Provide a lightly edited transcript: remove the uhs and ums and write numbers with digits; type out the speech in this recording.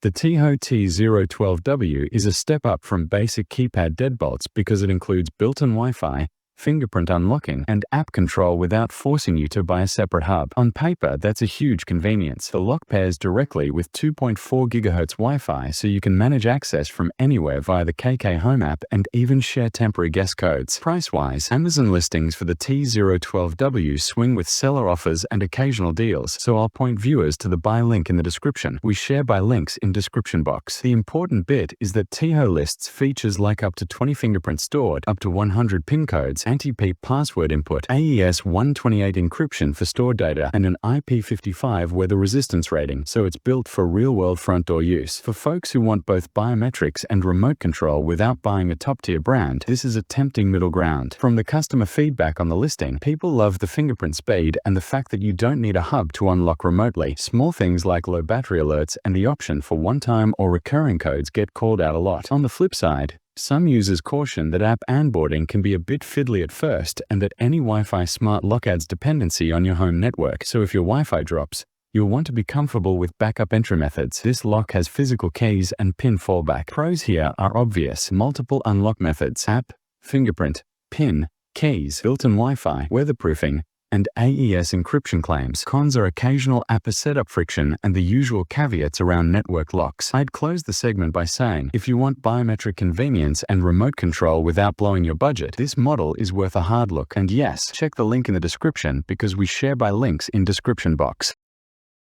The TEEHO Te012W is a step up from basic keypad deadbolts because it includes built-in Wi-Fi, fingerprint unlocking, and app control without forcing you to buy a separate hub. On paper, that's a huge convenience. The lock pairs directly with 2.4 GHz Wi-Fi, so you can manage access from anywhere via the KK Home app and even share temporary guest codes. Price-wise, Amazon listings for the Te012W swing with seller offers and occasional deals, so I'll point viewers to the buy link in the description. We share buy links in description box. The important bit is that TEEHO lists features like up to 20 fingerprints stored, up to 100 PIN codes, anti-peep password input, AES 128 encryption for stored data, and an IP55 weather resistance rating, so it's built for real-world front door use. For folks who want both biometrics and remote control without buying a top-tier brand, this is a tempting middle ground. From the customer feedback on the listing, people love the fingerprint speed and the fact that you don't need a hub to unlock remotely. Small things like low battery alerts and the option for one-time or recurring codes get called out a lot. On the flip side, some users caution that app onboarding can be a bit fiddly at first and that any Wi-Fi smart lock adds dependency on your home network, so if your Wi-Fi drops, you'll want to be comfortable with backup entry methods. This lock has physical keys and PIN fallback. Pros here are obvious: multiple unlock methods, app, fingerprint, PIN, keys, built-in Wi-Fi, weatherproofing, and AES encryption claims. Cons are occasional app setup friction and the usual caveats around network locks. I'd close the segment by saying, if you want biometric convenience and remote control without blowing your budget, this model is worth a hard look. And yes, check the link in the description because we share by links in description box.